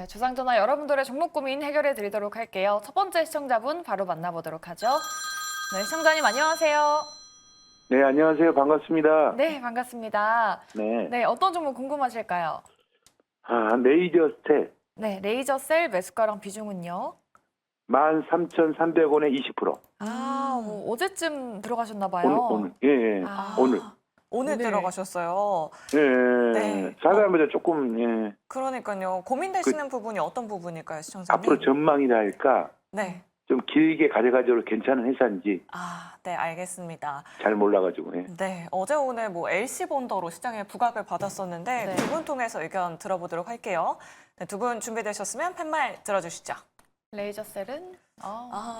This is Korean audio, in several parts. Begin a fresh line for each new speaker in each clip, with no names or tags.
네, 주상전화 여러분들의 종목 고민 해결해 드리도록 할게요. 첫 번째 시청자분 바로 만나보도록 하죠. 네, 시청자님 안녕하세요.
네, 안녕하세요. 반갑습니다.
네, 반갑습니다.
네.
네, 어떤 종목 궁금하실까요?
레이저 스텝
네, 레이저 셀 매수가랑 비중은요?
13,300원에 20%.
어제쯤 들어가셨나 봐요.
오늘. 예. 오늘.
오늘
네.
들어가셨어요.
예.
네.
사람마다 조금, 예.
그러니까요. 고민되시는 부분이 어떤 부분일까요, 시청자님?
앞으로 전망이라 할까?
네.
좀 길게 가져가도 괜찮은 회사인지
네, 알겠습니다.
잘 몰라가지고, 예.
네, 어제 오늘 LC 본더로 시장에 부각을 받았었는데
네.
두 분 통해서 의견 들어보도록 할게요. 네, 두 분 준비되셨으면 팻말 들어주시죠.
레이저 셀은?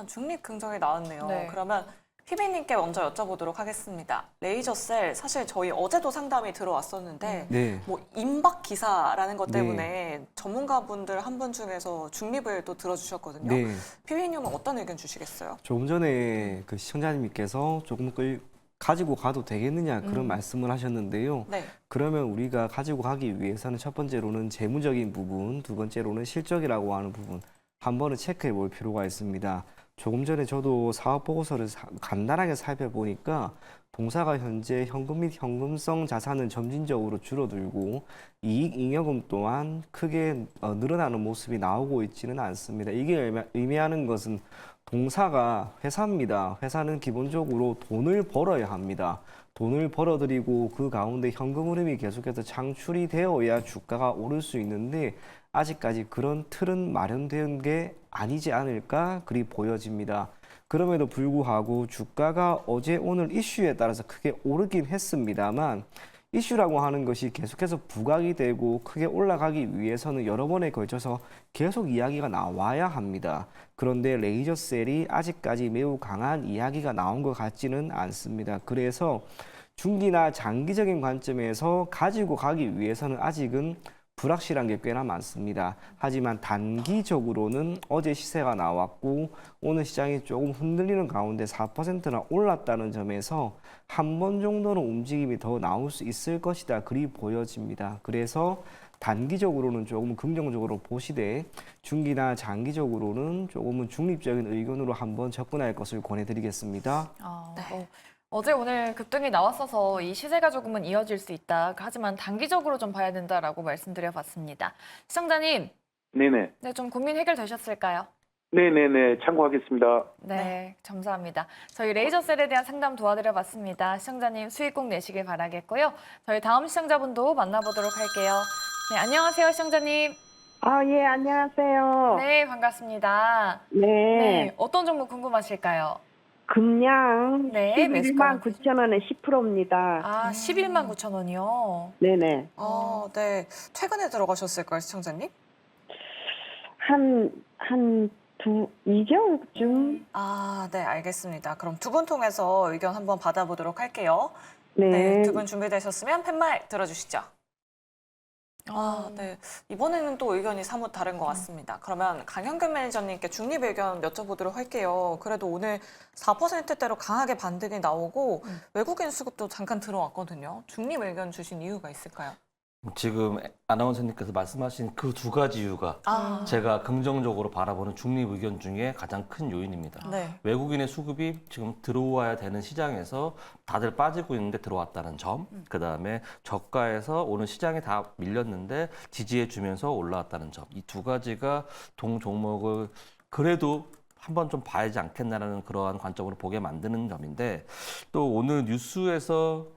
중립 긍정이 나왔네요.
네.
그러면 피비님께 먼저 여쭤보도록 하겠습니다. 레이저셀 사실 저희 어제도 상담이 들어왔었는데
네.
임박 기사라는 것
네.
때문에 전문가분들 한 분 중에서 중립을 또 들어주셨거든요.
네.
피비님은 어떤 의견 주시겠어요?
조금 전에 그 시청자님께서 조금 가지고 가도 되겠느냐 그런 말씀을 하셨는데요.
네.
그러면 우리가 가지고 가기 위해서는 첫 번째로는 재무적인 부분, 두 번째로는 실적이라고 하는 부분 한 번은 체크해 볼 필요가 있습니다. 조금 전에 저도 사업 보고서를 간단하게 살펴보니까 동사가 현재 현금 및 현금성 자산은 점진적으로 줄어들고 이익 잉여금 또한 크게 늘어나는 모습이 나오고 있지는 않습니다. 이게 의미하는 것은 동사가 회사입니다. 회사는 기본적으로 돈을 벌어야 합니다. 돈을 벌어들이고 그 가운데 현금 흐름이 계속해서 창출이 되어야 주가가 오를 수 있는데 아직까지 그런 틀은 마련된 게 아니지 않을까 그리 보여집니다. 그럼에도 불구하고 주가가 어제 오늘 이슈에 따라서 크게 오르긴 했습니다만 이슈라고 하는 것이 계속해서 부각이 되고 크게 올라가기 위해서는 여러 번에 걸쳐서 계속 이야기가 나와야 합니다. 그런데 레이저셀이 아직까지 매우 강한 이야기가 나온 것 같지는 않습니다. 그래서 중기나 장기적인 관점에서 가지고 가기 위해서는 아직은 불확실한 게 꽤나 많습니다. 하지만 단기적으로는 어제 시세가 나왔고 오늘 시장이 조금 흔들리는 가운데 4%나 올랐다는 점에서 한 번 정도는 움직임이 더 나올 수 있을 것이다. 그리 보여집니다. 그래서 단기적으로는 조금 긍정적으로 보시되 중기나 장기적으로는 조금은 중립적인 의견으로 한번 접근할 것을 권해드리겠습니다.
어제 오늘 급등이 나왔어서 이 시세가 조금은 이어질 수 있다. 하지만 단기적으로 좀 봐야 된다라고 말씀드려봤습니다. 시청자님,
네네.
네, 좀 고민 해결되셨을까요?
네네네. 참고하겠습니다.
네, 감사합니다. 저희 레이저셀에 대한 상담 도와드려봤습니다. 시청자님 수익 꼭 내시길 바라겠고요. 저희 다음 시청자분도 만나보도록 할게요. 네, 안녕하세요, 시청자님.
예, 안녕하세요.
네, 반갑습니다.
네.
네, 어떤 종목 궁금하실까요?
금양
네,
11만 9천 원에 10%입니다.
11만 9천 원이요.
네네.
네. 최근에 들어가셨을까요, 시청자님?
한 2개월쯤?
네, 알겠습니다. 그럼 두 분 통해서 의견 한번 받아보도록 할게요.
네.
네, 두 분 준비되셨으면 팻말 들어주시죠. 네. 이번에는 또 의견이 사뭇 다른 것 같습니다. 그러면 강현근 매니저님께 중립 의견 여쭤보도록 할게요. 그래도 오늘 4%대로 강하게 반등이 나오고 외국인 수급도 잠깐 들어왔거든요. 중립 의견 주신 이유가 있을까요?
지금 아나운서님께서 말씀하신 그 두 가지 이유가 제가 긍정적으로 바라보는 중립 의견 중에 가장 큰 요인입니다.
네.
외국인의 수급이 지금 들어와야 되는 시장에서 다들 빠지고 있는데 들어왔다는 점, 그다음에 저가에서 오늘 시장에 다 밀렸는데 지지해 주면서 올라왔다는 점, 이 두 가지가 동 종목을 그래도 한번 좀 봐야지 않겠나라는 그러한 관점으로 보게 만드는 점인데, 또 오늘 뉴스에서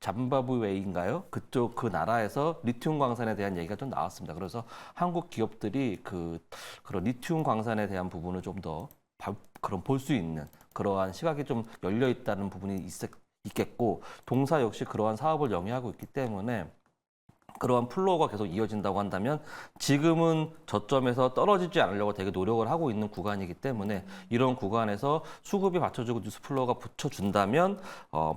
잠바브웨이인가요? 그쪽 그 나라에서 리튬 광산에 대한 얘기가 좀 나왔습니다. 그래서 한국 기업들이 그런 리튬 광산에 대한 부분을 좀 더 볼 수 있는 그러한 시각이 좀 열려 있다는 부분이 있겠고, 동사 역시 그러한 사업을 영위하고 있기 때문에 그러한 플로우가 계속 이어진다고 한다면 지금은 저점에서 떨어지지 않으려고 되게 노력을 하고 있는 구간이기 때문에 이런 구간에서 수급이 받쳐주고 뉴스 플로우가 붙여준다면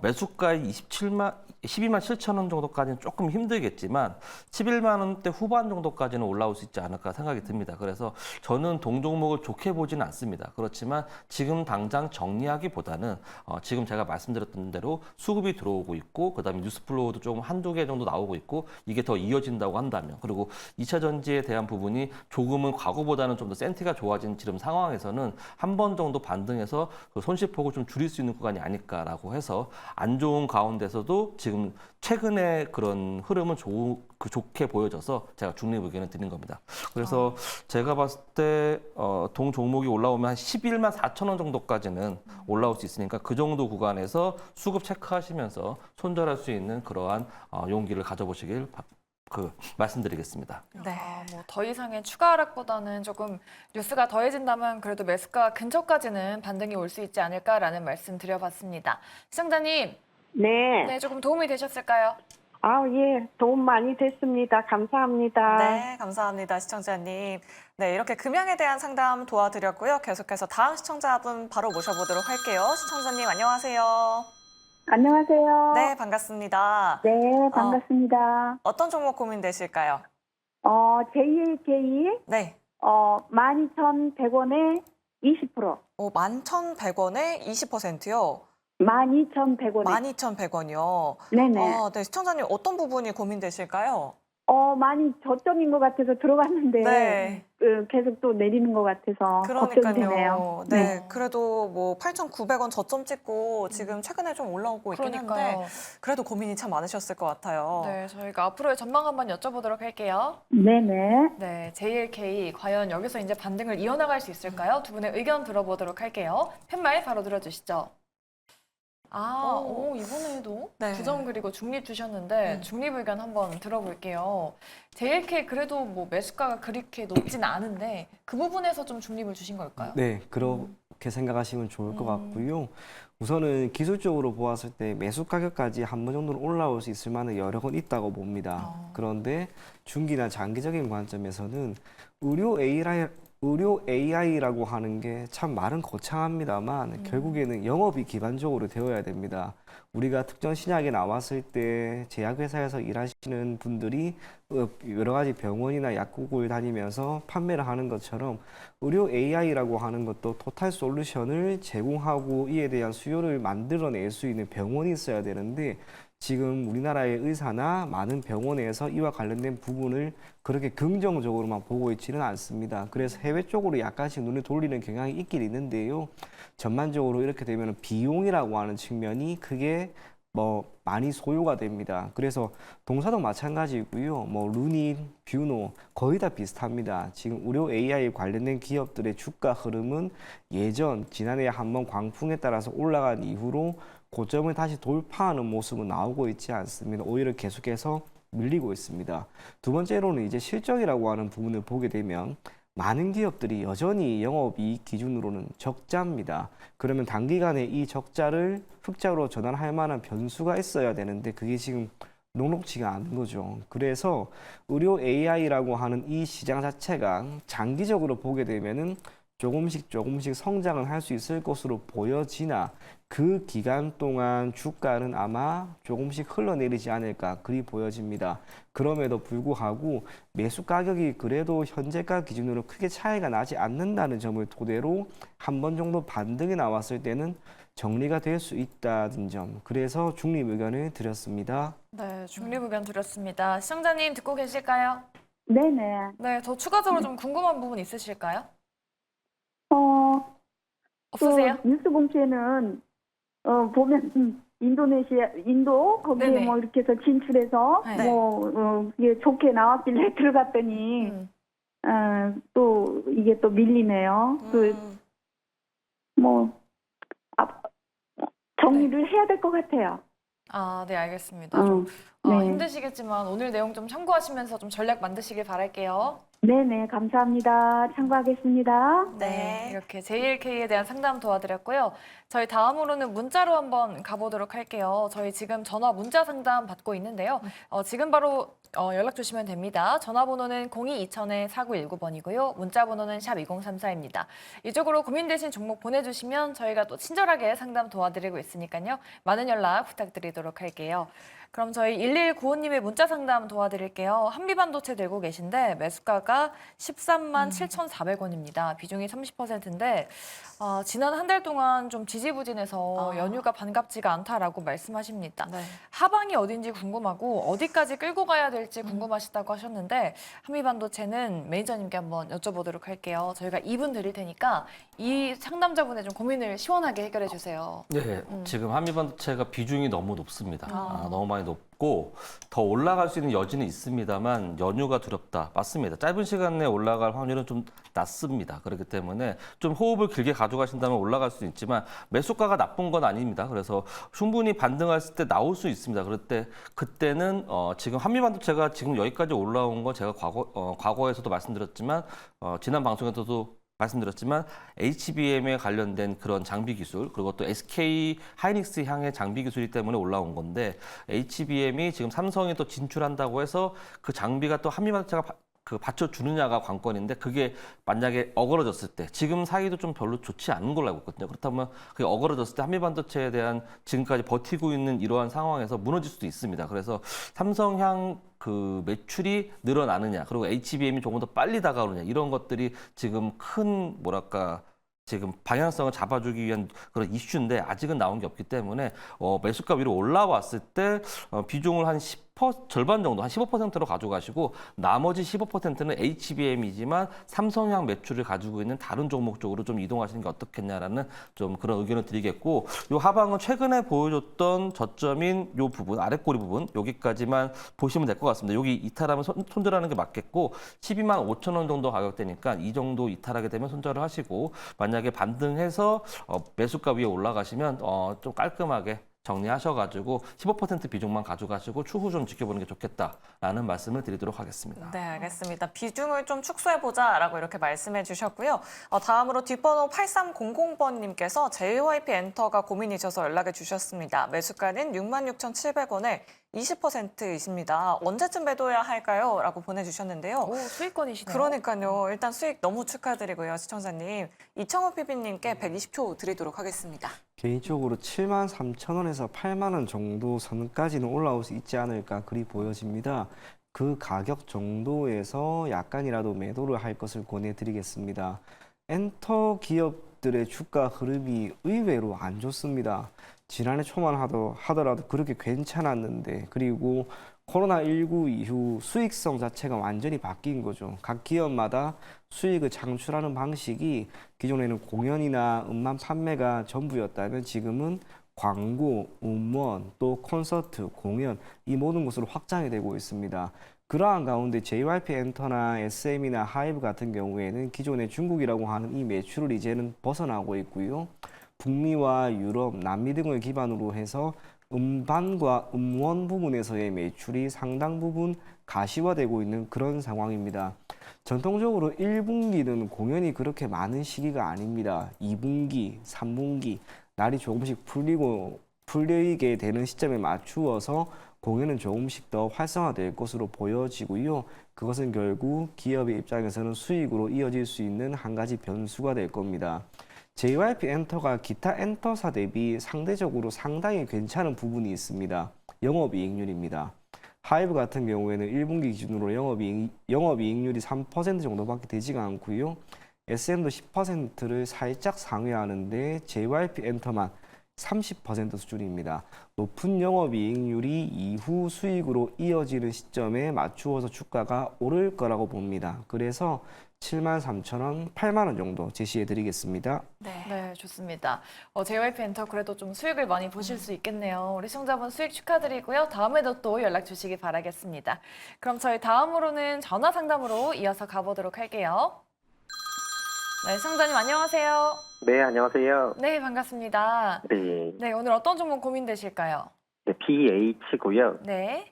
매수가의 12만 7천 원 정도까지는 조금 힘들겠지만 11만 원대 후반 정도까지는 올라올 수 있지 않을까 생각이 듭니다. 그래서 저는 동종목을 좋게 보지는 않습니다. 그렇지만 지금 당장 정리하기보다는 지금 제가 말씀드렸던 대로 수급이 들어오고 있고 그다음에 뉴스 플로우도 조금 한두 개 정도 나오고 있고 이게 더 더 이어진다고 한다면, 그리고 2차 전지에 대한 부분이 조금은 과거보다는 좀 더 센티가 좋아진 지금 상황에서는 한 번 정도 반등해서 그 손실폭을 좀 줄일 수 있는 구간이 아닐까라고 해서 안 좋은 가운데서도 지금 최근에 그런 흐름은 좋게 보여져서 제가 중립 의견을 드린 겁니다. 그래서 제가 봤을 때 동 종목이 올라오면 한 11만 4천 원 정도까지는 올라올 수 있으니까 그 정도 구간에서 수급 체크하시면서 손절할 수 있는 그러한 용기를 가져보시길 말씀드리겠습니다.
네.
뭐 더 이상의 추가 하락보다는 조금 뉴스가 더해진다면 그래도 매수가 근처까지는 반등이 올 수 있지 않을까라는 말씀 드려봤습니다. 시청자님,
네.
네, 조금 도움이 되셨을까요?
예. 도움 많이 됐습니다. 감사합니다.
네, 감사합니다, 시청자님. 네, 이렇게 금양에 대한 상담 도와드렸고요. 계속해서 다음 시청자분 바로 모셔보도록 할게요. 시청자님, 안녕하세요.
안녕하세요.
네, 반갑습니다.
네, 반갑습니다.
어떤 종목 고민되실까요?
JLK,
네.
12,100원에 20%.
11,100원에 20%요.
12,100원에.
12,100원이요.
네네.
네, 시청자님 어떤 부분이 고민되실까요?
많이 저점인 것 같아서 들어갔는데,
네.
계속 또 내리는 것 같아서 걱정되네요.
그러니까요. 네, 그래도 뭐 8,900원 저점 찍고 지금 최근에 좀 올라오고 있긴 한데
그러니까요.
그래도 고민이 참 많으셨을 것 같아요.
네, 저희가 앞으로의 전망 한번 여쭤보도록 할게요.
네네.
네, JLK 과연 여기서 이제 반등을 이어나갈 수 있을까요? 두 분의 의견 들어보도록 할게요. 팻말 바로 들어주시죠. 이번에도
네.
부정 그리고 중립 주셨는데 중립 의견 한번 들어볼게요. JLK 그래도 뭐 매수가가 그렇게 높진 않은데 그 부분에서 좀 중립을 주신 걸까요?
네, 그렇게 생각하시면 좋을 것 같고요. 우선은 기술적으로 보았을 때 매수 가격까지 한 번 정도는 올라올 수 있을 만한 여력은 있다고 봅니다. 그런데 중기나 장기적인 관점에서는 의료 AI라고 하는 게 참 말은 거창합니다만 결국에는 영업이 기반적으로 되어야 됩니다. 우리가 특정 신약이 나왔을 때 제약회사에서 일하시는 분들이 여러 가지 병원이나 약국을 다니면서 판매를 하는 것처럼 의료 AI라고 하는 것도 토탈 솔루션을 제공하고 이에 대한 수요를 만들어낼 수 있는 병원이 있어야 되는데 지금 우리나라의 의사나 많은 병원에서 이와 관련된 부분을 그렇게 긍정적으로만 보고 있지는 않습니다. 그래서 해외 쪽으로 약간씩 눈을 돌리는 경향이 있긴 있는데요. 전반적으로 이렇게 되면 비용이라고 하는 측면이 크게 많이 소요가 됩니다. 그래서 동사도 마찬가지고요. 루닛, 뷰노 거의 다 비슷합니다. 지금 의료 AI 관련된 기업들의 주가 흐름은 지난해 한번 광풍에 따라서 올라간 이후로 고점을 다시 돌파하는 모습은 나오고 있지 않습니다. 오히려 계속해서 밀리고 있습니다. 두 번째로는 이제 실적이라고 하는 부분을 보게 되면 많은 기업들이 여전히 영업이익 기준으로는 적자입니다. 그러면 단기간에 이 적자를 흑자로 전환할 만한 변수가 있어야 되는데 그게 지금 녹록지가 않은 거죠. 그래서 의료 AI라고 하는 이 시장 자체가 장기적으로 보게 되면은 조금씩 성장을 할 수 있을 것으로 보여지나 그 기간 동안 주가는 아마 조금씩 흘러내리지 않을까 그리 보여집니다. 그럼에도 불구하고 매수 가격이 그래도 현재가 기준으로 크게 차이가 나지 않는다는 점을 토대로 한 번 정도 반등이 나왔을 때는 정리가 될 수 있다는 점. 그래서 중립 의견을 드렸습니다.
네, 중립 의견 드렸습니다. 시청자님 듣고 계실까요?
네네.
네, 더 추가적으로 좀 궁금한 부분 있으실까요?
그
없으세요?
뉴스 본체는, 보면, 인도, 거기에
네네.
뭐 이렇게 해서 진출해서,
네.
이게 좋게 나왔길래 들어갔더니, 또, 이게 또 밀리네요. 정리를 해야 될 것 같아요.
네, 알겠습니다. 좀,
네.
힘드시겠지만 오늘 내용 좀 참고하시면서 좀 전략 만드시길 바랄게요.
네네, 감사합니다. 참고하겠습니다.
네.
이렇게 JLK에 대한 상담 도와드렸고요. 저희 다음으로는 문자로 한번 가보도록 할게요. 저희 지금 전화 문자 상담 받고 있는데요. 지금 바로 연락 주시면 됩니다. 전화번호는 02-2000-4919번이고요. 문자번호는 샵 2034입니다. 이쪽으로 고민되신 종목 보내주시면 저희가 또 친절하게 상담 도와드리고 있으니까요. 많은 연락 부탁드리도록 할게요. 그럼 저희 1195님의 문자 상담 도와드릴게요. 한미반도체 들고 계신데 매수가가 물가가 13만 7,400원입니다. 비중이 30%인데 지난 한 달 동안 좀 지지부진해서 연휴가 반갑지가 않다라고 말씀하십니다.
네.
하방이 어딘지 궁금하고 어디까지 끌고 가야 될지 궁금하시다고 하셨는데 한미반도체는 매니저님께 한번 여쭤보도록 할게요. 저희가 2분 드릴 테니까 이 상담자분의 좀 고민을 시원하게 해결해 주세요.
네, 지금 한미반도체가 비중이 너무 높습니다. 너무 많이 높고 더 올라갈 수 있는 여지는 있습니다만 연휴가 두렵다. 맞습니다. 짧은 시간 내에 올라갈 확률은 좀 낮습니다. 그렇기 때문에 좀 호흡을 길게 가져가신다면 올라갈 수 있지만 매수가가 나쁜 건 아닙니다. 그래서 충분히 반등했을 때 나올 수 있습니다. 그럴 때 그때는 지금 한미반도체가 지금 여기까지 올라온 거 제가 과거에서도 말씀드렸지만 지난 방송에서도 말씀드렸지만 HBM에 관련된 그런 장비 기술 그리고 또 SK 하이닉스 향의 장비 기술이 때문에 올라온 건데 HBM이 지금 삼성이 또 진출한다고 해서 그 장비가 또 한미반도체가 받쳐주느냐가 관건인데 그게 만약에 어그러졌을 때 지금 사이도 좀 별로 좋지 않은 걸로 알고 있거든요. 그렇다면 그게 어그러졌을 때 한미반도체에 대한 지금까지 버티고 있는 이러한 상황에서 무너질 수도 있습니다. 그래서 삼성향 그 매출이 늘어나느냐 그리고 HBM이 조금 더 빨리 다가오느냐 이런 것들이 지금 큰 뭐랄까 지금 방향성을 잡아주기 위한 그런 이슈인데 아직은 나온 게 없기 때문에 매수가 위로 올라왔을 때 비중을 한 10% 절반 정도 한 15%로 가져가시고 나머지 15%는 HBM이지만 삼성향 매출을 가지고 있는 다른 종목 쪽으로 좀 이동하시는 게 어떻겠냐라는 좀 그런 의견을 드리겠고 요 하방은 최근에 보여줬던 저점인 요 부분 아랫꼬리 부분 여기까지만 보시면 될 것 같습니다. 여기 이탈하면 손절하는 게 맞겠고 12만 5천 원 정도 가격대니까 이 정도 이탈하게 되면 손절을 하시고 만약에 반등해서 매수가 위에 올라가시면 좀 깔끔하게 정리하셔가지고 15% 비중만 가져가시고 추후 좀 지켜보는 게 좋겠다라는 말씀을 드리도록 하겠습니다.
네, 알겠습니다. 비중을 좀 축소해보자라고 이렇게 말씀해 주셨고요. 다음으로 뒷번호 8300번님께서 JYP 엔터가 고민이셔서 연락을 주셨습니다. 매수가는 66,700원에 20%이십니다. 언제쯤 매도해야 할까요? 라고 보내주셨는데요.
오, 수익권이시네요.
그러니까요. 일단 수익 너무 축하드리고요. 시청자님. 이청호 PB님께 120초 드리도록 하겠습니다.
개인적으로 73,000원에서 8만 원 정도 선까지는 올라올 수 있지 않을까 그리 보여집니다. 그 가격 정도에서 약간이라도 매도를 할 것을 권해드리겠습니다. 엔터 기업들의 주가 흐름이 의외로 안 좋습니다. 지난해 초만 하더라도 그렇게 괜찮았는데 그리고 코로나19 이후 수익성 자체가 완전히 바뀐 거죠. 각 기업마다 수익을 창출하는 방식이 기존에는 공연이나 음반 판매가 전부였다면 지금은 광고, 음원, 또 콘서트, 공연 이 모든 것으로 확장이 되고 있습니다. 그러한 가운데 JYP 엔터나 SM이나 하이브 같은 경우에는 기존의 중국이라고 하는 이 매출을 이제는 벗어나고 있고요. 북미와 유럽, 남미 등을 기반으로 해서 음반과 음원 부분에서의 매출이 상당 부분 가시화되고 있는 그런 상황입니다. 전통적으로 1분기는 공연이 그렇게 많은 시기가 아닙니다. 2분기, 3분기 날이 조금씩 풀리게 되는 시점에 맞추어서 공연은 조금씩 더 활성화될 것으로 보여지고요. 그것은 결국 기업의 입장에서는 수익으로 이어질 수 있는 한 가지 변수가 될 겁니다. JYP 엔터가 기타 엔터사 대비 상대적으로 상당히 괜찮은 부분이 있습니다. 영업이익률입니다. 하이브 같은 경우에는 1분기 기준으로 영업이익률이 3% 정도밖에 되지가 않고요. SM도 10%를 살짝 상회하는데 JYP 엔터만 30% 수준입니다. 높은 영업이익률이 이후 수익으로 이어지는 시점에 맞추어서 주가가 오를 거라고 봅니다. 그래서 73,000원, 8만 원 정도 제시해 드리겠습니다.
네, 좋습니다. JYP 엔터 그래도 좀 수익을 많이 보실 수 있겠네요. 우리 시청자분 수익 축하드리고요. 다음에도 또 연락 주시기 바라겠습니다. 그럼 저희 다음으로는 전화 상담으로 이어서 가보도록 할게요. 네, 시청자님 안녕하세요.
네, 안녕하세요.
네, 반갑습니다.
네,
네, 오늘 어떤 종목 고민되실까요?
네 BH고요.
네.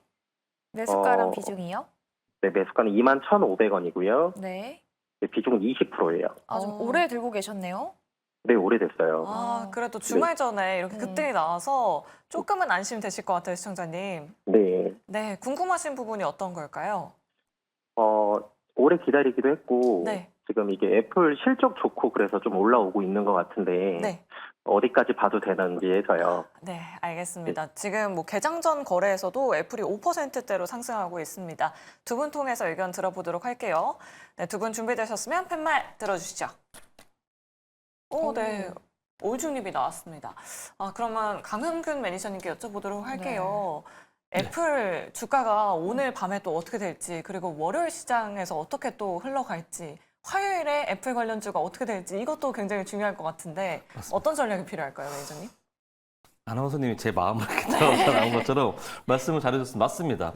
매수가랑
어,
비중이요?
네, 매수가는 21,500원이고요.
네.
네, 비중은 20%예요.
아, 좀 오래 들고 계셨네요.
네, 오래됐어요.
그래도 주말 전에 이렇게 급등이 나와서 조금은 안심되실 것 같아요, 시청자님.
네,
네, 궁금하신 부분이 어떤 걸까요?
오래 기다리기도 했고,
네.
지금 이게 애플 실적 좋고 그래서 좀 올라오고 있는 것 같은데
네.
어디까지 봐도 되는지 해서요.
네, 알겠습니다. 지금 뭐 개장 전 거래에서도 애플이 5%대로 상승하고 있습니다. 두 분 통해서 의견 들어보도록 할게요. 네, 두 분 준비되셨으면 팻말 들어주시죠. 네. 올중립이 나왔습니다. 그러면 강은균 매니저님께 여쭤보도록 할게요. 애플 주가가 오늘 밤에 또 어떻게 될지, 그리고 월요일 시장에서 어떻게 또 흘러갈지, 화요일에 애플 관련주가 어떻게 될지 이것도 굉장히 중요할 것 같은데
맞습니다.
어떤 전략이 필요할까요, 매니저님?
아나운서님이 제 마음을 이렇게 들어서 나온 것처럼 말씀을 잘해줬습니다. 맞습니다.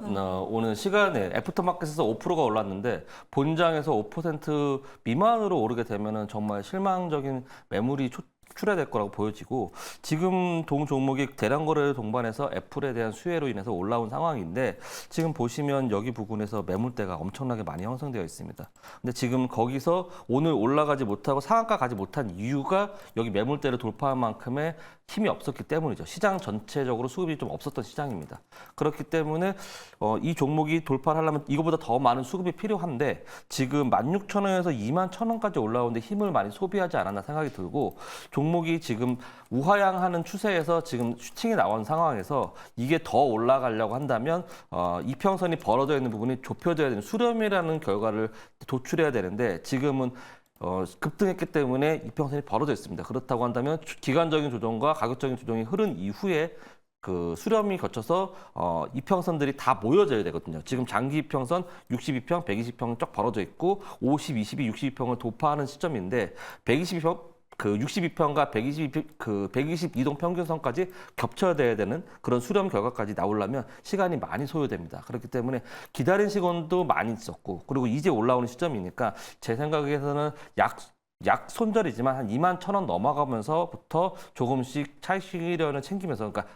오늘 시간에 애프터마켓에서 5%가 올랐는데 본장에서 5% 미만으로 오르게 되면은 정말 실망적인 매물이 출해될 거라고 보여지고 지금 동 종목이 대량 거래를 동반해서 애플에 대한 수혜로 인해서 올라온 상황인데 지금 보시면 여기 부분에서 매물대가 엄청나게 많이 형성되어 있습니다. 근데 지금 거기서 오늘 올라가지 못하고 상한가 가지 못한 이유가 여기 매물대를 돌파한 만큼의 힘이 없었기 때문이죠. 시장 전체적으로 수급이 좀 없었던 시장입니다. 그렇기 때문에 이 종목이 돌파를 하려면 이거보다 더 많은 수급이 필요한데 지금 16,000원에서 21,000원까지 올라오는데 힘을 많이 소비하지 않았나 생각이 들고 종목이 지금 우하향하는 추세에서 지금 슈팅이 나온 상황에서 이게 더 올라가려고 한다면 이평선이 벌어져 있는 부분이 좁혀져야 되는 수렴이라는 결과를 도출해야 되는데 지금은 급등했기 때문에 이평선이 벌어져 있습니다. 그렇다고 한다면 기간적인 조정과 가격적인 조정이 흐른 이후에 그 수렴이 거쳐서 이평선들이 다 모여져야 되거든요. 지금 장기 이평선 62평, 120평 쫙 벌어져 있고 50, 22, 62평을 도파하는 시점인데 122평 그 62평과 122동 평균선까지 겹쳐야 돼야 되는 그런 수렴 결과까지 나오려면 시간이 많이 소요됩니다. 그렇기 때문에 기다린 시간도 많이 있었고 그리고 이제 올라오는 시점이니까 제 생각에서는 약 손절이지만 한 21,000원 넘어가면서부터 조금씩 차익실현을 챙기면서 그러니까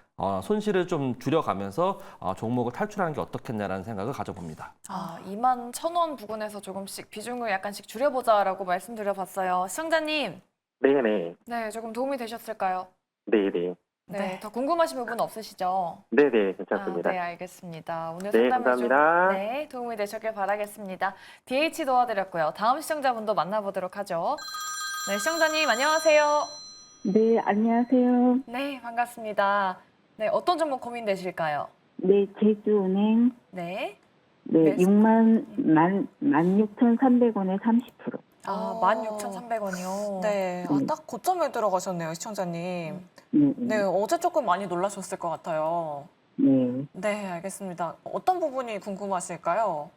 손실을 좀 줄여가면서 종목을 탈출하는 게 어떻겠냐라는 생각을 가져봅니다.
21,000원 부근에서 조금씩 비중을 약간씩 줄여보자라고 말씀드려봤어요. 시청자님.
네네.
네, 조금 도움이 되셨을까요?
네네.
네, 더 궁금하신 부분 없으시죠?
네네. 괜찮습니다.
네, 알겠습니다. 오늘
네,
상담에 좀
감사합니다.
도움이 되셨길 바라겠습니다. DH 도와드렸고요. 다음 시청자분도 만나보도록 하죠. 네, 시청자님 안녕하세요.
네, 안녕하세요.
네, 반갑습니다. 네, 어떤 종목 고민되실까요?
네, 제주은행.
네.
네,
네.
16,300원에 30%.
16,300원이요.
네, 딱 고점에 들어가셨네요, 시청자님.
네,
네, 어제 조금 많이 놀라셨을 것 같아요.
네.
네, 알겠습니다. 어떤 부분이 궁금하실까요?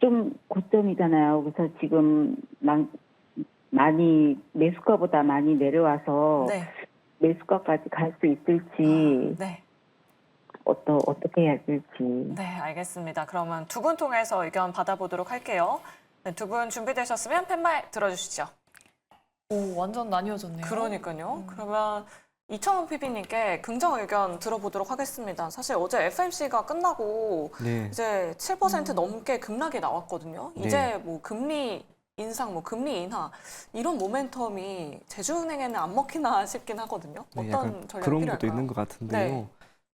좀 고점이잖아요. 그래서 지금 많이 매수가보다 많이 내려와서
네.
매수가까지 갈 수 있을지
네.
어떻게 해야 될지.
네, 알겠습니다. 그러면 두 분 통해서 의견 받아보도록 할게요. 네, 두 분 준비되셨으면 팻말 들어주시죠.
오, 완전 나뉘어졌네요.
그러니까요. 그러면 이청훈 PB님께 긍정 의견 들어보도록 하겠습니다. 사실 어제 FMC가 끝나고
네.
이제 7% 넘게 급락이 나왔거든요.
네.
이제 뭐 금리 인상, 뭐 금리 인하 이런 모멘텀이 제주은행에는 안 먹히나 싶긴 하거든요.
네,
어떤
약간
전략이
그런
필요할까요?
것도 있는 것 같은데요.
네.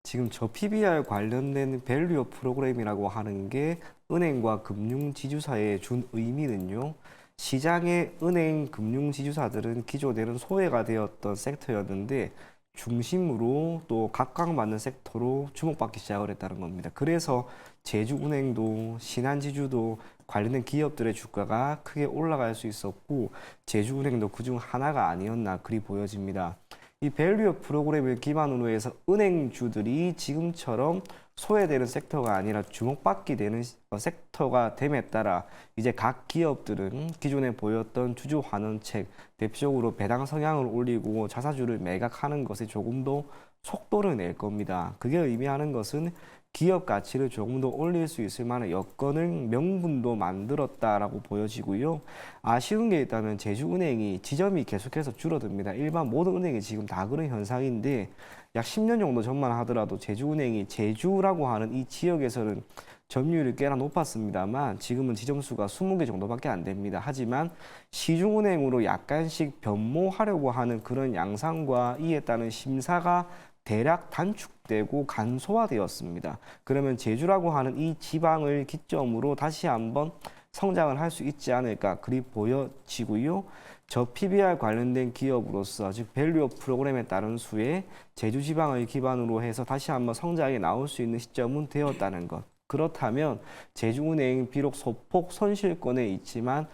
지금 저 PBR 관련된 밸류업 프로그램이라고 하는 게 은행과 금융지주사에 준 의미는요. 시장의 은행, 금융지주사들은 기존에는 소외가 되었던 섹터였는데 중심으로 또 각광받는 섹터로 주목받기 시작을 했다는 겁니다. 그래서 제주은행도 신한지주도 관련된 기업들의 주가가 크게 올라갈 수 있었고 제주은행도 그중 하나가 아니었나 그리 보여집니다. 이 밸류업 프로그램을 기반으로 해서 은행주들이 지금처럼 소외되는 섹터가 아니라 주목받게 되는 섹터가 됨에 따라 이제 각 기업들은 기존에 보였던 주주 환원책, 대표적으로 배당 성향을 올리고 자사주를 매각하는 것에 조금 더 속도를 낼 겁니다. 그게 의미하는 것은 기업 가치를 조금 더 올릴 수 있을 만한 여건을 명분도 만들었다라고 보여지고요. 아쉬운 게 있다면 제주은행이 지점이 계속해서 줄어듭니다. 일반 모든 은행이 지금 다 그런 현상인데 약 10년 정도 전만 하더라도 제주은행이 제주라고 하는 이 지역에서는 점유율이 꽤나 높았습니다만 지금은 지점수가 20개 정도밖에 안 됩니다. 하지만 시중은행으로 약간씩 변모하려고 하는 그런 양상과 이에 따른 심사가 대략 단축되고 간소화되었습니다. 그러면 제주라고 하는 이 지방을 기점으로 다시 한번 성장을 할 수 있지 않을까 그리 보여지고요. 저 PBR 관련된 기업으로서 즉 밸류업 프로그램에 따른 수에 제주 지방을 기반으로 해서 다시 한번 성장이 나올 수 있는 시점은 되었다는 것. 그렇다면 제주은행 비록 소폭 손실권에 있지만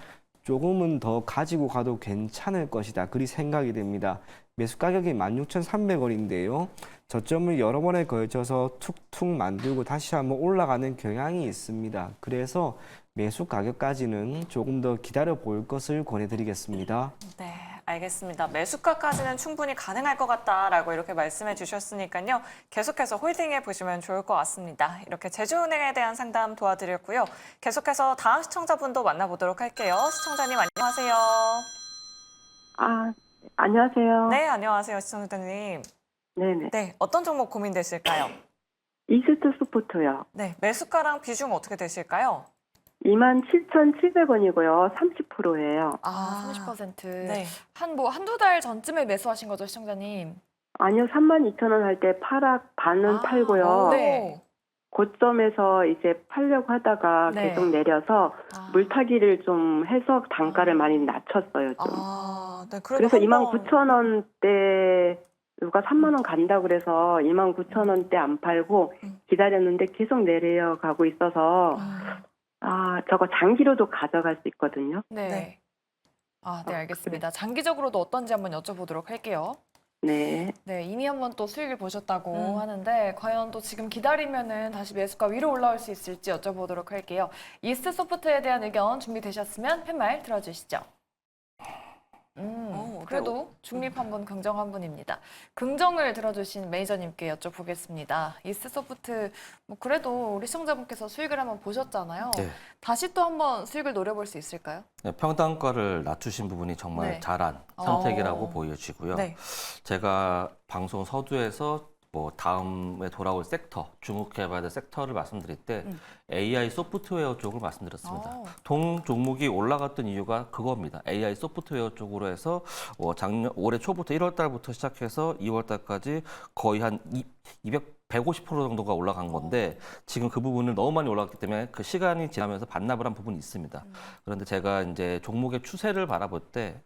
조금은 더 가지고 가도 괜찮을 것이다. 그리 생각이 됩니다. 매수 가격이 16,300원인데요. 저점을 여러 번에 걸쳐서 툭툭 만들고 다시 한번 올라가는 경향이 있습니다. 그래서 매수 가격까지는 조금 더 기다려 볼 것을 권해드리겠습니다.
네, 알겠습니다. 매수가까지는 충분히 가능할 것 같다라고 이렇게 말씀해 주셨으니까요. 계속해서 홀딩해 보시면 좋을 것 같습니다. 이렇게 제주은행에 대한 상담 도와드렸고요. 계속해서 다음 시청자분도 만나보도록 할게요. 시청자님 안녕하세요.
아, 안녕하세요.
네, 안녕하세요, 시청자님.
네네.
네, 어떤 종목 고민되실까요?
이스트 스포트요.
네, 매수가랑 비중 어떻게 되실까요?
27,700원이고요. 30%예요.
아, 30%.
네.
한두 달 전쯤에 매수하신 거죠, 시청자님?
아니요, 32,000원 할 때 반은 팔고요.
네.
고점에서 이제 팔려고 하다가
네.
계속 내려서
아.
물타기를 좀 해서 단가를 많이 낮췄어요, 좀.
아, 네, 그래도
그래서
한번
29,000원대 누가 3만 원 간다 그래서 29,000원대 안 팔고 기다렸는데 계속 내려가고 있어서 저거 장기로도 가져갈 수 있거든요.
네.
네.
아, 네, 알겠습니다. 장기적으로도 어떤지 한번 여쭤보도록 할게요.
네.
네, 이미 한번 또 수익을 보셨다고
음.
하는데 과연 또 지금 기다리면은 다시 매수가 위로 올라올 수 있을지 여쭤보도록 할게요. 이스트 소프트에 대한 의견 준비되셨으면 팻말 들어주시죠. 그래도 중립 한 분, 긍정 한 분입니다. 긍정을 들어주신 매니저님께 여쭤보겠습니다. 이스트 소프트, 뭐 그래도 우리 시청자분께서 수익을 한번 보셨잖아요.
네.
다시 또 한번 수익을 노려볼 수 있을까요?
네, 평단가를 낮추신 부분이 정말
네.
잘한 선택이라고 보여지고요.
네.
제가 방송 서두에서 뭐 다음에 돌아올 섹터, 주목해봐야 될 섹터를 말씀드릴 때 AI 소프트웨어 쪽을 말씀드렸습니다. 동 종목이 올라갔던 이유가 그겁니다. AI 소프트웨어 쪽으로 해서 올해 초부터 1월 달부터 시작해서 2월 달까지 거의 한 150% 정도가 올라간 건데 지금 그 부분을 너무 많이 올라갔기 때문에 그 시간이 지나면서 반납을 한 부분이 있습니다. 그런데 제가 이제 종목의 추세를 바라볼 때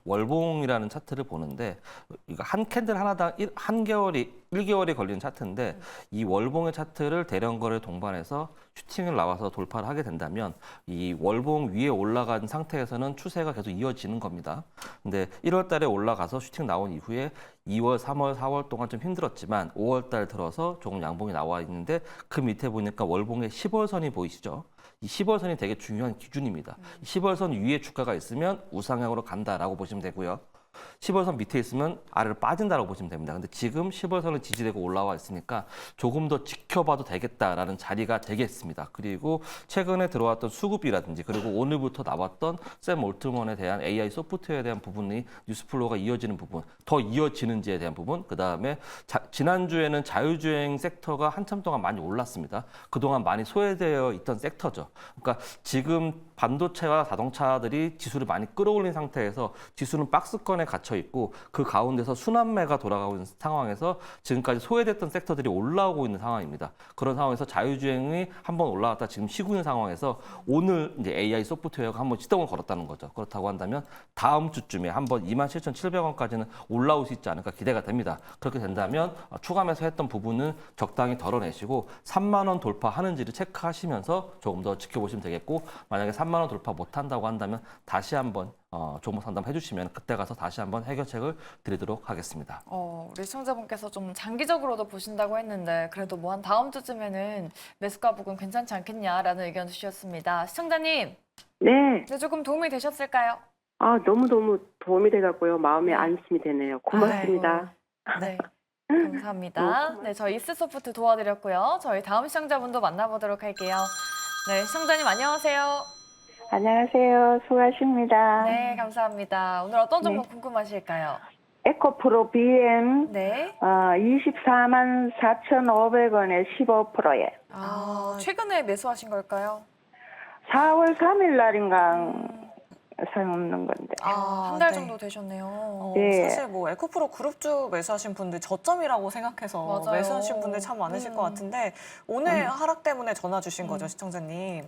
월봉이라는 차트를 보는데 이거 한 캔들 하나당 1개월이 걸리는 차트인데 이 월봉의 차트를 대량거래 동반해서 슈팅을 나와서 돌파를 하게 된다면 이 월봉 위에 올라간 상태에서는 추세가 계속 이어지는 겁니다. 근데 1월 달에 올라가서 슈팅 나온 이후에 2월, 3월, 4월 동안 좀 힘들었지만 5월 달 들어서 조금 양봉이 나와 있는데 그 밑에 보니까 월봉의 10월선이 보이시죠? 이 10월선이 되게 중요한 기준입니다. 10월선 위에 주가가 있으면 우상향으로 간다라고 보시면 되고요. 10월선 밑에 있으면 아래로 빠진다라고 보시면 됩니다. 근데 지금 10월선을 지지되고 올라와 있으니까 조금 더 지켜봐도 되겠다라는 자리가 되겠습니다. 그리고 최근에 들어왔던 수급이라든지 그리고 오늘부터 나왔던 샘 올트먼에 대한 AI 소프트웨어에 대한 부분이 뉴스플로우가 이어지는 부분, 더 이어지는지에 대한 부분, 그 다음에 지난주에는 자율주행 섹터가 한참 동안 많이 올랐습니다. 그동안 많이 소외되어 있던 섹터죠. 그러니까 지금 반도체와 자동차들이 지수를 많이 끌어올린 상태에서 지수는 박스권에 갇혀 있고 그 가운데서 순환매가 돌아가고 있는 상황에서 지금까지 소외됐던 섹터들이 올라오고 있는 상황입니다. 그런 상황에서 자율주행이 한번 올라갔다 지금 쉬고 있는 상황에서 오늘 이제 AI 소프트웨어가 한번 시동을 걸었다는 거죠. 그렇다고 한다면 다음 주쯤에 한번 27,700원까지는 올라올 수 있지 않을까 기대가 됩니다. 그렇게 된다면 추가 매수했던 부분은 적당히 덜어내시고 3만 원 돌파하는지를 체크하시면서 조금 더 지켜보시면 되겠고 만약에 3만 원 돌파 못한다고 한다면 다시 한번 종목 상담 해주시면 그때 가서 다시 한번 해결책을 드리도록 하겠습니다.
우리 시청자분께서 좀 장기적으로도 보신다고 했는데 그래도 뭐 한 다음 주쯤에는 매수가 부근 괜찮지 않겠냐라는 의견 주셨습니다. 시청자님,
네.
조금 도움이 되셨을까요?
너무너무 도움이 돼갖고요. 마음에 안심이 되네요. 고맙습니다.
네. 감사합니다. 네, 저희 이스소프트 도와드렸고요. 저희 다음 시청자분도 만나보도록 할게요. 네, 시청자님 안녕하세요.
안녕하세요. 수고하십니다.
네, 감사합니다. 오늘 어떤 종목 궁금하실까요?
에코프로 BM
네.
24만 4,500원에 15%에
최근에 매수하신 걸까요?
4월 3일 날인가
소용없는 건데.
한 달
네.
정도 되셨네요.
네.
사실 뭐 에코프로 그룹주 매수하신 분들 저점이라고 생각해서
맞아요.
매수하신 분들 참 많으실 것 같은데 오늘 하락 때문에 전화 주신 거죠, 시청자님.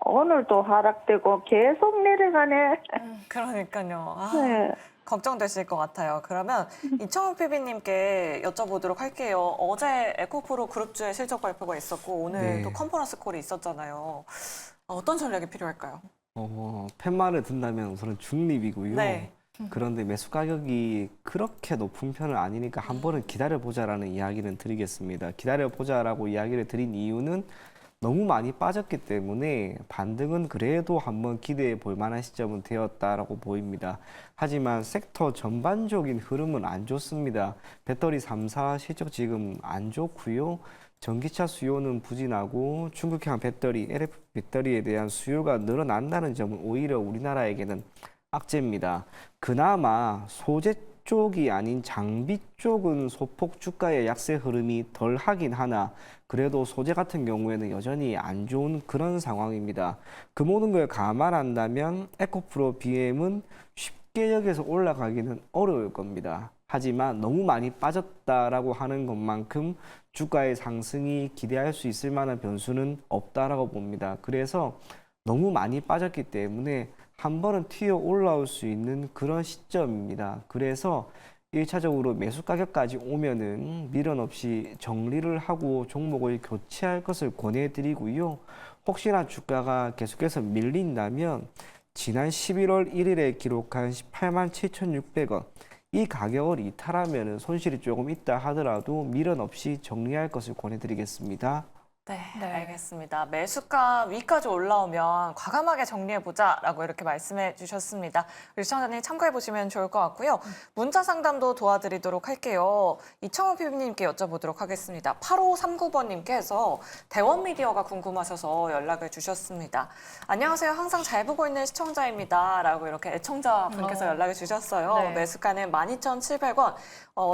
오늘도 하락되고 계속 내려가네.
그러니까요.
네.
걱정되실 것 같아요. 그러면 이청훈 PB님께 여쭤보도록 할게요. 어제 에코프로 그룹주의 실적 발표가 있었고 오늘
네.
또 컨퍼런스 콜이 있었잖아요. 어떤 전략이 필요할까요?
팻말을 든다면 우선은 중립이고요.
네.
그런데 매수 가격이 그렇게 높은 편은 아니니까 한 번은 기다려보자라는 이야기는 드리겠습니다. 기다려보자라고 이야기를 드린 이유는 너무 많이 빠졌기 때문에 반등은 그래도 한번 기대해 볼 만한 시점은 되었다라고 보입니다. 하지만 섹터 전반적인 흐름은 안 좋습니다. 배터리 3사 실적 지금 안 좋고요. 전기차 수요는 부진하고 중국형 배터리, LFP 배터리에 대한 수요가 늘어난다는 점은 오히려 우리나라에게는 악재입니다. 그나마 소재 쪽이 아닌 장비 쪽은 소폭 주가의 약세 흐름이 덜 하긴 하나 그래도 소재 같은 경우에는 여전히 안 좋은 그런 상황입니다. 그 모든 걸 감안한다면 에코프로 BM은 쉽게 여기서 올라가기는 어려울 겁니다. 하지만 너무 많이 빠졌다라고 하는 것만큼 주가의 상승이 기대할 수 있을 만한 변수는 없다라고 봅니다. 그래서 너무 많이 빠졌기 때문에 한 번은 튀어 올라올 수 있는 그런 시점입니다. 그래서 1차적으로 매수 가격까지 오면은 미련 없이 정리를 하고 종목을 교체할 것을 권해드리고요. 혹시나 주가가 계속해서 밀린다면 지난 11월 1일에 기록한 187,600원 이 가격을 이탈하면 손실이 조금 있다 하더라도 미련 없이 정리할 것을 권해드리겠습니다.
네,
네.
알겠습니다. 매수가 위까지 올라오면 과감하게 정리해보자라고 이렇게 말씀해 주셨습니다. 우리 시청자님 참고해보시면 좋을 것 같고요. 문자 상담도 도와드리도록 할게요. 이청훈 PB님께 여쭤보도록 하겠습니다. 8539번님께서 대원미디어가 궁금하셔서 연락을 주셨습니다. 안녕하세요. 항상 잘 보고 있는 시청자입니다. 라고 이렇게 애청자분께서 연락을 주셨어요.
네.
매수가는 12,700원,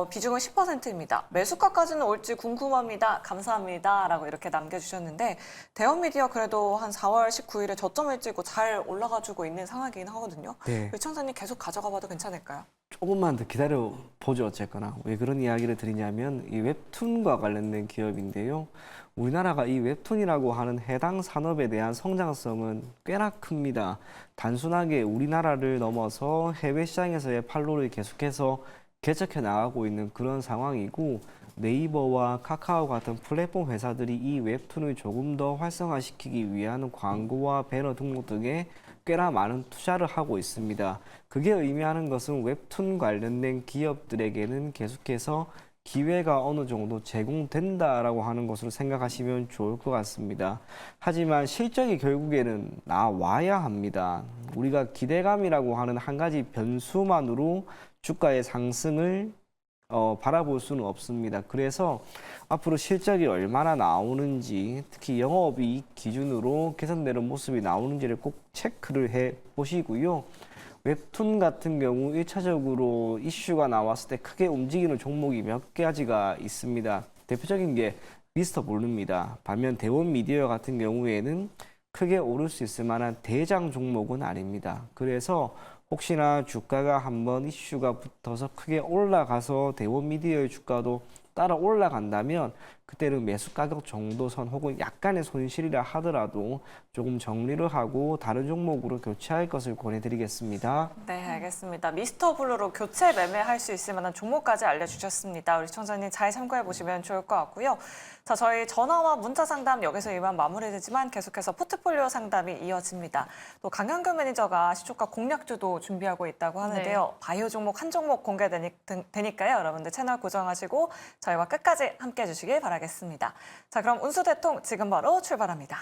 비중은 10%입니다. 매수가까지는 올지 궁금합니다. 감사합니다. 라고 이렇게 남겨주셨는데 대원미디어 그래도 한 4월 19일에 저점을 찍고 잘 올라가지고 있는 상황이긴 하거든요.
네.
시청자님 계속 가져가 봐도 괜찮을까요?
조금만 더 기다려 보죠. 어쨌거나 왜 그런 이야기를 드리냐면 이 웹툰과 관련된 기업인데요. 우리나라가 이 웹툰이라고 하는 해당 산업에 대한 성장성은 꽤나 큽니다. 단순하게 우리나라를 넘어서 해외 시장에서의 판로를 계속해서 개척해 나가고 있는 그런 상황이고 네이버와 카카오 같은 플랫폼 회사들이 이 웹툰을 조금 더 활성화시키기 위한 광고와 배너 등록 등에 꽤나 많은 투자를 하고 있습니다. 그게 의미하는 것은 웹툰 관련된 기업들에게는 계속해서 기회가 어느 정도 제공된다라고 하는 것으로 생각하시면 좋을 것 같습니다. 하지만 실적이 결국에는 나와야 합니다. 우리가 기대감이라고 하는 한 가지 변수만으로 주가의 상승을 바라볼 수는 없습니다. 그래서 앞으로 실적이 얼마나 나오는지 특히 영업이익 기준으로 개선되는 모습이 나오는지를 꼭 체크를 해 보시고요. 웹툰 같은 경우 1차적으로 이슈가 나왔을 때 크게 움직이는 종목이 몇 가지가 있습니다. 대표적인 게 미스터 블루입니다. 반면 대원미디어 같은 경우에는 크게 오를 수 있을 만한 대장 종목은 아닙니다. 그래서 혹시나 주가가 한번 이슈가 붙어서 크게 올라가서 대원미디어의 주가도 따라 올라간다면 그때는 매수 가격 정도선 혹은 약간의 손실이라 하더라도 조금 정리를 하고 다른 종목으로 교체할 것을 권해드리겠습니다.
네, 알겠습니다. 미스터 블루로 교체 매매할 수 있을 만한 종목까지 알려주셨습니다. 우리 시청자님 잘 참고해 보시면 좋을 것 같고요. 자, 저희 전화와 문자 상담 여기서 이만 마무리되지만 계속해서 포트폴리오 상담이 이어집니다. 또 강현규 매니저가 시초가 공략주도 준비하고 있다고 하는데요. 바이오 종목 한 종목 공개되니까요. 여러분들 채널 고정하시고 저희와 끝까지 함께해 주시길 바라겠습니다. 자, 그럼 운수대통 지금 바로 출발합니다.